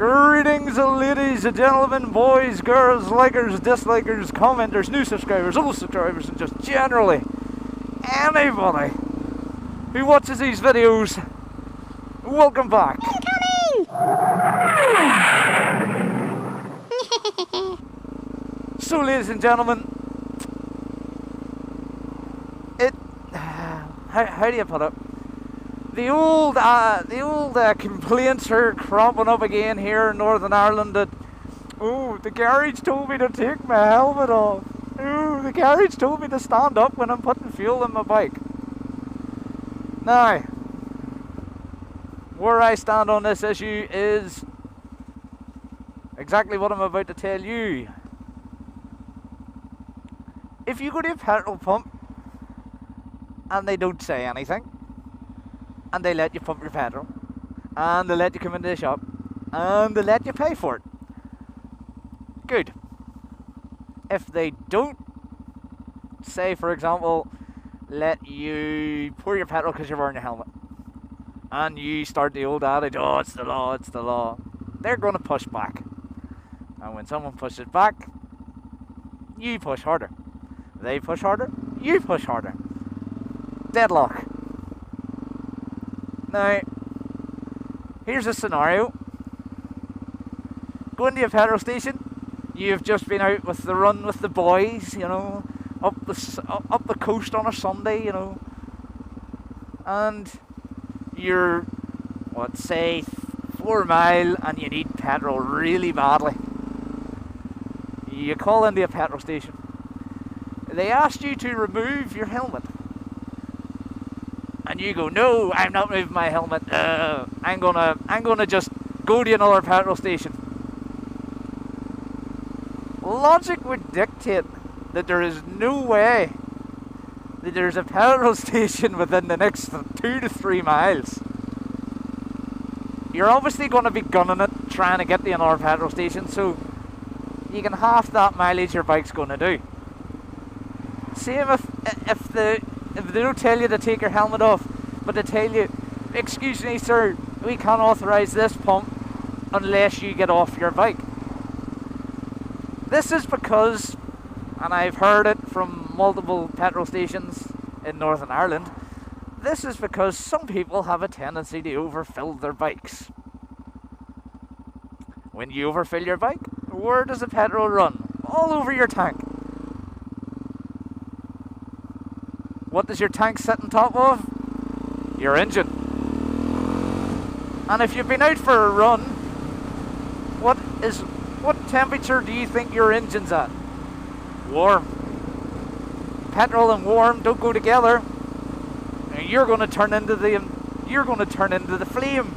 Greetings, ladies and gentlemen, boys, girls, likers, dislikers, commenters, new subscribers, old subscribers, and just generally anybody who watches these videos. Welcome back. So, ladies and gentlemen, how do you put it? The old complaints are cropping up again here in Northern Ireland that, oh, the garage told me to take my helmet off. Oh, the garage told me to stand up when I'm putting fuel in my bike. Now, where I stand on this issue is exactly what I'm about to tell you. If you go to a petrol pump and they don't say anything, and they let you pump your petrol, and they let you come into the shop, and they let you pay for it, good. If they don't say, for example, let you pour your petrol because you're wearing your helmet, and you start the old adage, oh, it's the law, it's the law, they're going to push back. And when someone pushes back, you push harder. They push harder, you push harder. Deadlock. Now, here's a scenario. Go into a petrol station. You've just been out with the run with the boys, you know, up the coast on a Sunday, you know, and you're, what, say 4 mile, and you need petrol really badly. You call into a petrol station. They asked you to remove your helmet. And you go, no, I'm not moving my helmet. I'm gonna just go to another petrol station. Logic would dictate that there is no way that there's a petrol station within the next 2 to 3 miles. You're obviously going to be gunning it, trying to get to another petrol station, so you can half that mileage your bike's going to do. Same if they don't tell you to take your helmet off, but they tell you, excuse me sir, we can't authorise this pump unless you get off your bike. This is because, and I've heard it from multiple petrol stations in Northern Ireland, this is because some people have a tendency to overfill their bikes. When you overfill your bike, where does the petrol run? All over your tank. What does your tank sit on top of? Your engine. And if you've been out for a run, what temperature do you think your engine's at? Warm. Petrol and warm don't go together. And you're going to turn into the flame.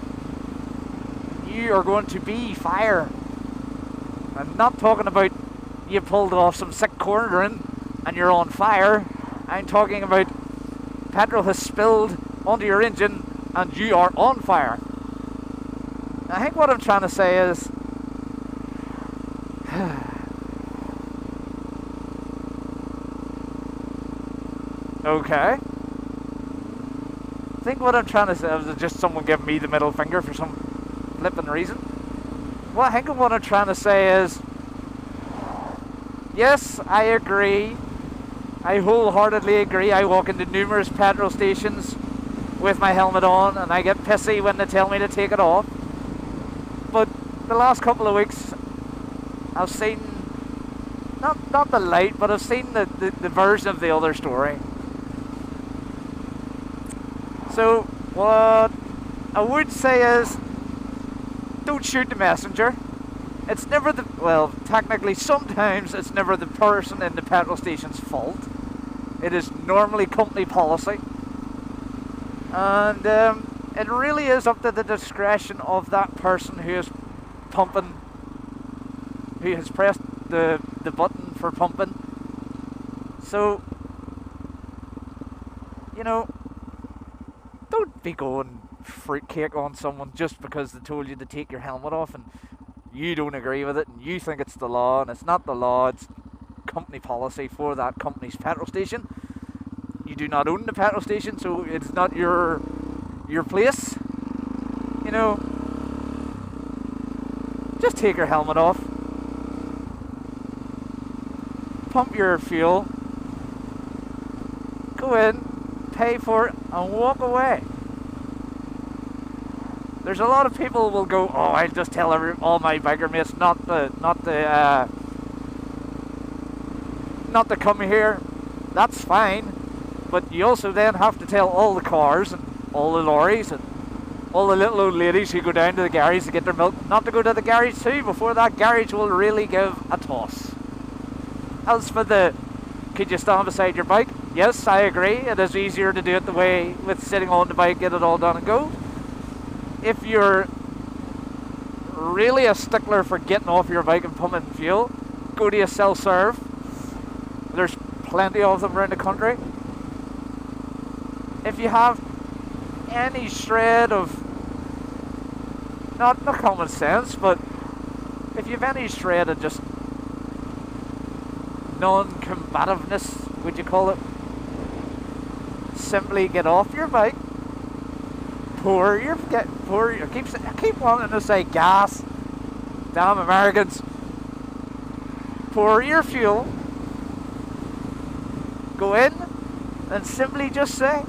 You are going to be fire. I'm not talking about you pulled off some sick cornering and you're on fire. I'm talking about petrol has spilled onto your engine and you are on fire. I think what I'm trying to say is okay. I think what I'm trying to say is just someone giving me the middle finger for some flipping reason. Well, I think what I'm trying to say is, yes, I agree. I wholeheartedly agree. I walk into numerous petrol stations with my helmet on and I get pissy when they tell me to take it off. But the last couple of weeks I've seen, not the light, but I've seen the version of the other story. So what I would say is, don't shoot the messenger. It's never technically sometimes it's never the person in the petrol station's fault. It is normally company policy. And it really is up to the discretion of that person who is pumping, who has pressed the button for pumping. So, you know, don't be going fruitcake on someone just because they told you to take your helmet off and you don't agree with it and you think it's the law, and it's not the law, it's company policy for that company's petrol station. You do not own the petrol station, so it's not your place. You know, just take your helmet off, pump your fuel, go in, pay for it, and walk away. There's a lot of people will go, oh, I'll just tell all my biker mates not to come here. That's fine, but you also then have to tell all the cars and all the lorries and all the little old ladies who go down to the garage to get their milk not to go to the garage too, before that garage will really give a toss. As for the, could you stand beside your bike? Yes, I agree. It is easier to do it the way with sitting on the bike, get it all done and go. If you're really a stickler for getting off your bike and pumping fuel, go to a self-serve. There's plenty of them around the country. If you have any shred of, not common sense, but if you have any shred of just non-combativeness, would you call it, simply get off your bike, I keep wanting to say gas, damn Americans, pour your fuel, go in and simply just say,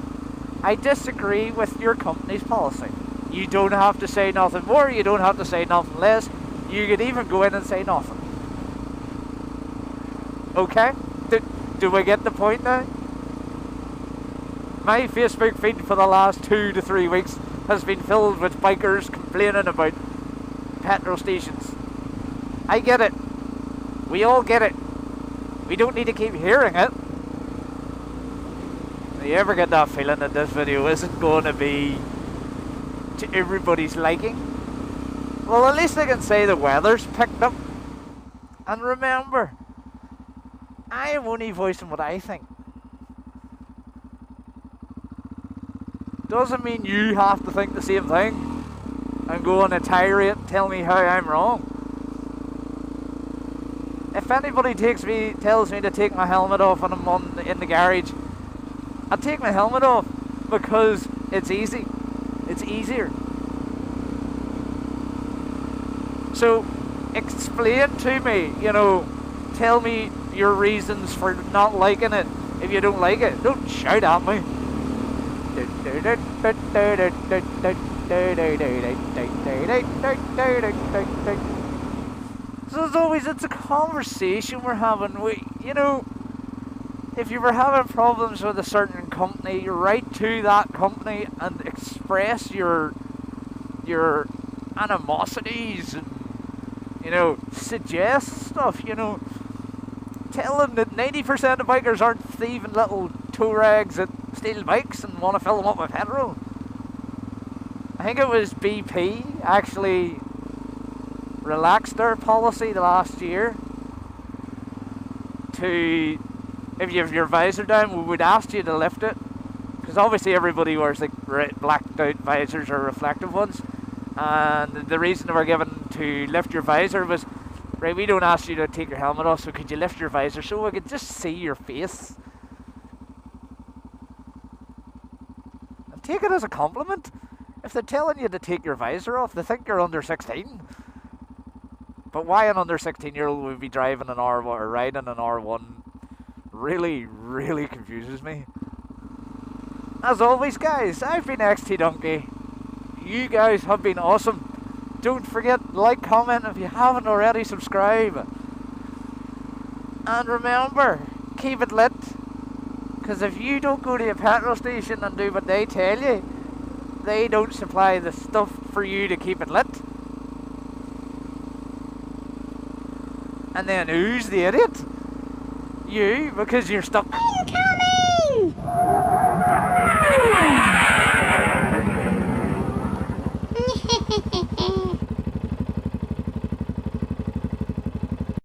I disagree with your company's policy. You don't have to say nothing more, you don't have to say nothing less, you could even go in and say nothing. Okay? Do we get the point now? My Facebook feed for the last 2 to 3 weeks has been filled with bikers complaining about petrol stations. I get it. We all get it. We don't need to keep hearing it. You ever get that feeling that this video isn't going to be to everybody's liking? Well, at least I can say the weather's picked up. And remember, I am only voicing what I think. Doesn't mean you have to think the same thing and go on a tirade and tell me how I'm wrong. If anybody tells me to take my helmet off when I'm in the garage, I take my helmet off because it's easy. It's easier. So explain to me, tell me your reasons for not liking it. If you don't like it, don't shout at me. So as always, it's a conversation we're having. If you were having problems with a certain company, you write to that company and express your animosities and, suggest stuff, Tell them that 90% of bikers aren't thieving little tow rags that steal bikes and want to fill them up with petrol. I think it was BP actually relaxed their policy the last year to, if you have your visor down, we would ask you to lift it, because obviously everybody wears like blacked out visors or reflective ones, and the reason they were given to lift your visor was, right, we don't ask you to take your helmet off, so could you lift your visor so we could just see your face? And take it as a compliment. If they're telling you to take your visor off, they think you're under 16. But why an under 16-year-old would be driving an R1 or riding an R1 really, really confuses me. As always, guys, I've been XT Donkey. You guys have been awesome. Don't forget, like, comment if you haven't already, subscribe. And remember, keep it lit. Because if you don't go to a petrol station and do what they tell you, they don't supply the stuff for you to keep it lit. And then who's the idiot? You, because you're stuck. Are you coming?